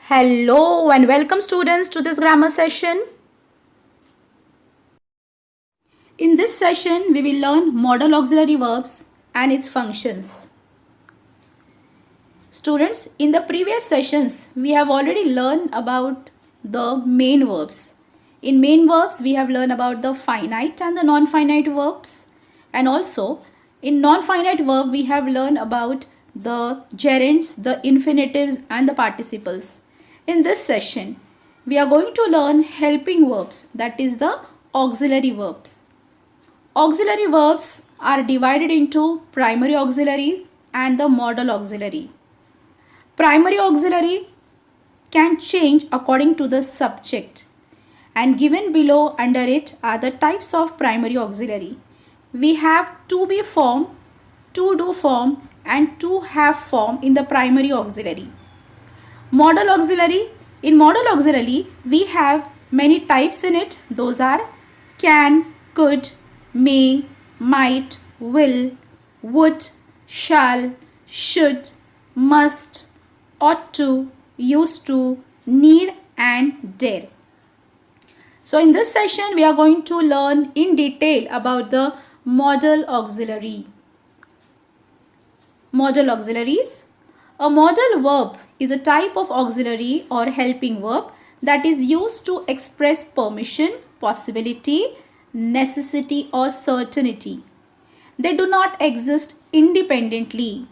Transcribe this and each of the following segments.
Hello and welcome students to this grammar session. In this session, we will learn modal auxiliary verbs and its functions. Students, in the previous sessions, we have already learned about the main verbs. In main verbs, we have learned about the finite and the non-finite verbs. And also, in non-finite verb, we have learned about the gerunds, the infinitives and the participles. In this session, we are going to learn helping verbs, that is the auxiliary verbs. Auxiliary verbs are divided into primary auxiliaries and the modal auxiliary. Primary auxiliary can change according to the subject, and given below under it are the types of primary auxiliary. We have to be form, to do form and to have form in the primary auxiliary. Modal auxiliary. In modal auxiliary, we have many types in it. Those are can, could, may, might, will, would, shall, should, must, ought to, used to, need and dare. So in this session, we are going to learn in detail about the modal auxiliary. Modal auxiliaries. A modal verb is a type of auxiliary or helping verb that is used to express permission, possibility, necessity or certainty. They do not exist independently.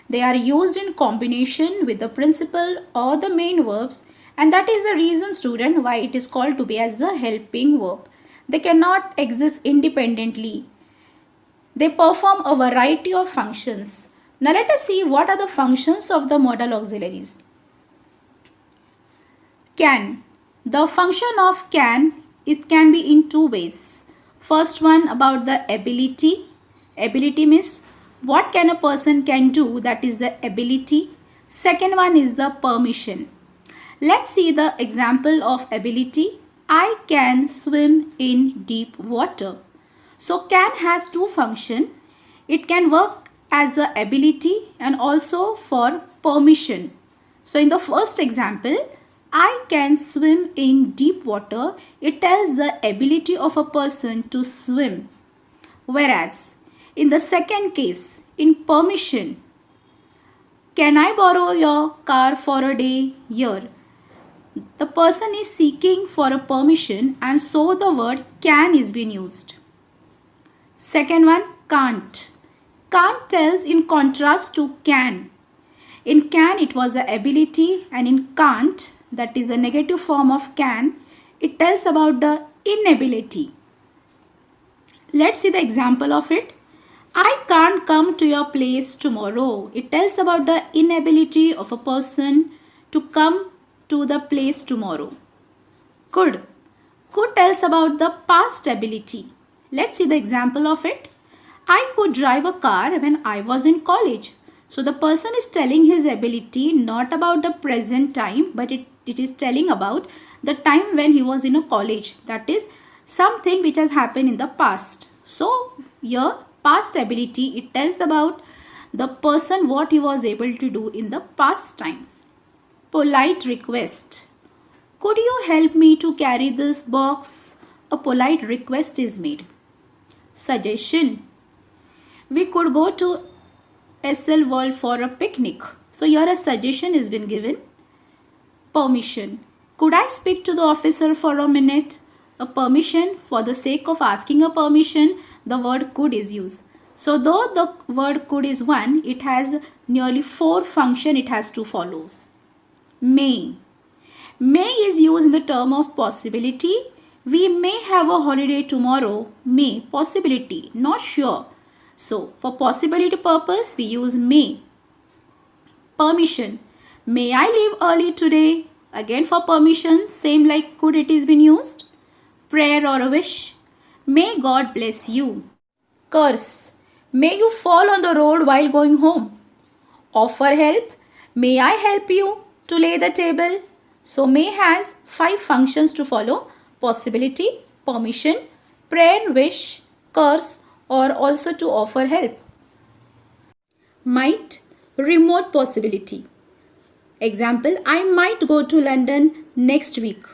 They are used in combination with the principal or the main verbs, and that is the reason, student, why it is called to be as the helping verb. They cannot exist independently. They perform a variety of functions. Now let us see what are the functions of the modal auxiliaries. Can. The function of can, it can be in two ways. First one about the ability. Ability means what can a person can do, that is the ability. Second one is the permission. Let's see the example of ability. I can swim in deep water. So can has two functions. It can work as a ability and also for permission. So in the first example, I can swim in deep water. It tells the ability of a person to swim. Whereas in the second case, in permission, can I borrow your car for a day here? The person is seeking for a permission and so the word can is being used. Second one, can't. Can't tells in contrast to can. In can it was the ability, and in can't, that is a negative form of can, it tells about the inability. Let's see the example of it. I can't come to your place tomorrow. It tells about the inability of a person to come to the place tomorrow. Could. Could tells about the past ability. Let's see the example of it. I could drive a car when I was in college. So the person is telling his ability not about the present time, but it is telling about the time when he was in a college. That is something which has happened in the past. So your past ability, it tells about the person what he was able to do in the past time. Polite request. Could you help me to carry this box? A polite request is made. Suggestion. We could go to SL World for a picnic. So here a suggestion has been given. Permission. Could I speak to the officer for a minute? A permission. For the sake of asking a permission, the word could is used. So though the word could is one, it has nearly four functions it has to follow. May. May is used in the term of possibility. We may have a holiday tomorrow. May. Possibility. Not sure. So, for possibility purpose, we use may. Permission. May I leave early today? Again for permission, same like could it is been used. Prayer or a wish. May God bless you. Curse. May you fall on the road while going home. Offer help. May I help you to lay the table? So, may has five functions to follow. Possibility, permission, prayer, wish, curse, or also to offer help. Might, remote possibility. Example, I might go to London next week.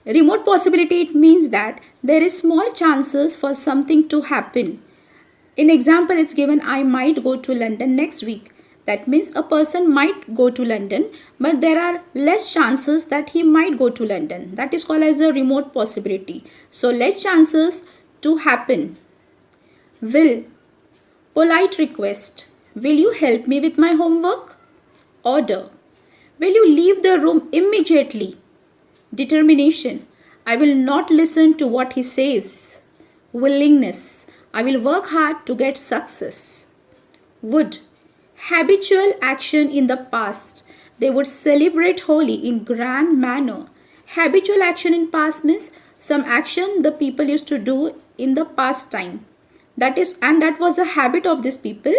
Remote possibility, it means that there is small chances for something to happen. In example, it's given I might go to London next week. That means a person might go to London, but there are less chances that he might go to London. That is called as a remote possibility. So less chances to happen. Will. Polite request. Will you help me with my homework? Order. Will you leave the room immediately? Determination. I will not listen to what he says. Willingness. I will work hard to get success. Would. Habitual action in the past. They would celebrate Holi in grand manner. Habitual action in past means some action the people used to do in the past time. That was a habit of these people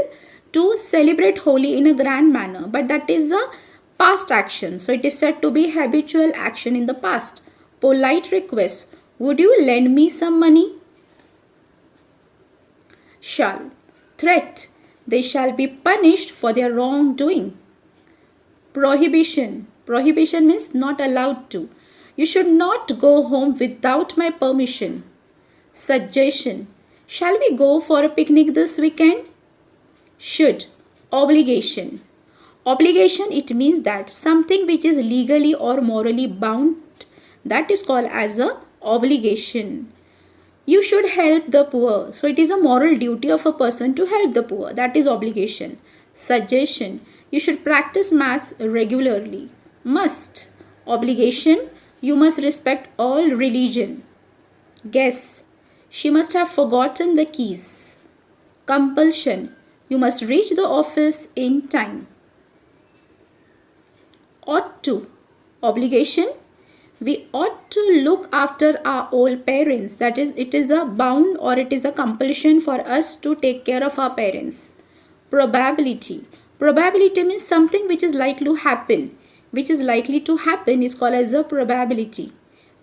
to celebrate Holi in a grand manner. But that is a past action. So it is said to be habitual action in the past. Polite request. Would you lend me some money? Shall. Threat. They shall be punished for their wrongdoing. Prohibition. Prohibition means not allowed to. You should not go home without my permission. Suggestion. Shall we go for a picnic this weekend? Should. Obligation. Obligation, it means that something which is legally or morally bound, that is called as a obligation. You should help the poor. So it is a moral duty of a person to help the poor. That is obligation. Suggestion. You should practice maths regularly. Must. Obligation. You must respect all religion. Guess. She must have forgotten the keys. Compulsion. You must reach the office in time. Ought to. Obligation. We ought to look after our old parents. That is, it is a bound or it is a compulsion for us to take care of our parents. Probability. Probability means something which is likely to happen. Which is likely to happen is called as a probability.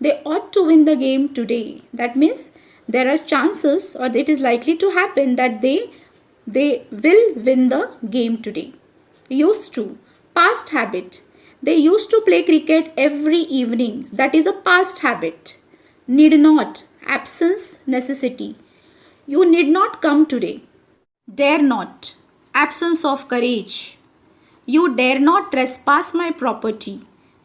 They ought to win the game today. That means there are chances or it is likely to happen that they will win the game today. Used to. Past habit. They used to play cricket every evening. That is a past habit. Need not. Absence, necessity. You need not come today. Dare not. Absence of courage. You dare not trespass my property.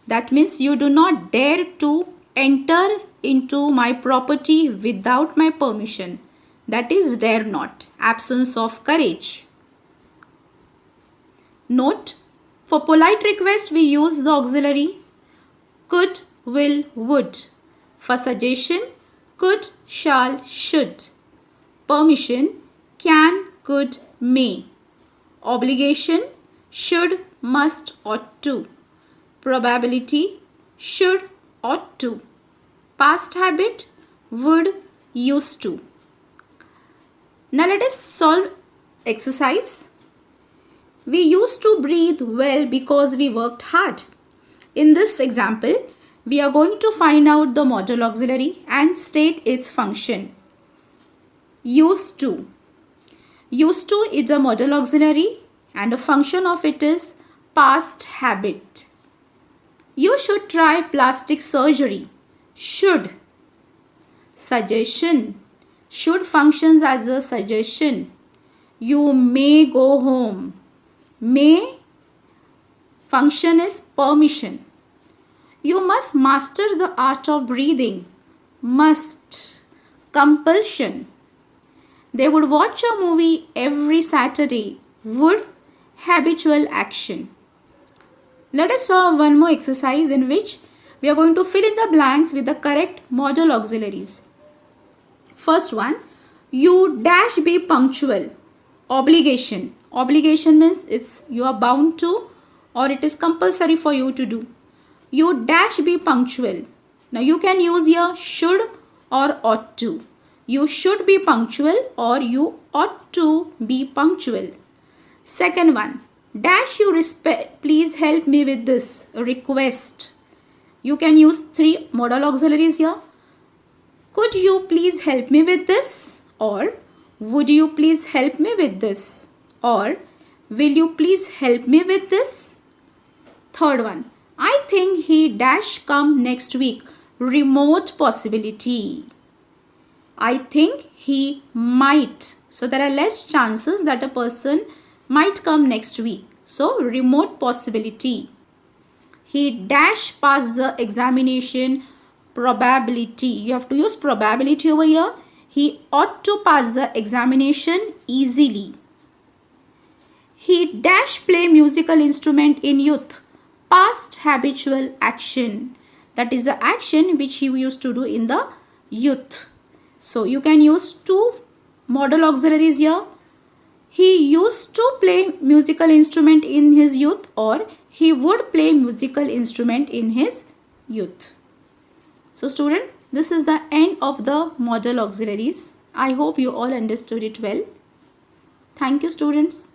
That means you do not dare to enter into my property without my permission. That is dare not. Absence of courage. Note. For polite request, we use the auxiliary could, will, would. For suggestion, could, shall, should. Permission, can, could, may. Obligation, should, must, ought to. Probability, should, ought to. Past habit, would, used to. Now let us solve exercise. We used to breathe well because we worked hard. In this example, we are going to find out the modal auxiliary and state its function. Used to. Used to is a modal auxiliary and a function of it is past habit. You should try plastic surgery. Should. Suggestion. Should functions as a suggestion. You may go home. May function is permission. You must master the art of breathing. Must. Compulsion. They would watch a movie every Saturday. Would. Habitual action. Let us solve one more exercise in which we are going to fill in the blanks with the correct modal auxiliaries. First one, you dash be punctual. Obligation. Obligation means you are bound to or it is compulsory for you to do. You dash be punctual. Now you can use here should or ought to. You should be punctual or you ought to be punctual. Second one, dash you respect. Please help me with this. Request. You can use three modal auxiliaries here. Could you please help me with this? Or would you please help me with this? Or will you please help me with this? Third one, I think he dash come next week. Remote possibility. I think he might. So there are less chances that a person might come next week. So remote possibility. He dash pass the examination. Probability. You have to use probability over here. He ought to pass the examination easily. He dash play musical instrument in youth. Past habitual action. That is the action which he used to do in the youth. So you can use two modal auxiliaries here. He used to play musical instrument in his youth, or he would play musical instrument in his youth. So student, this is the end of the modal auxiliaries. I hope you all understood it well. Thank you students.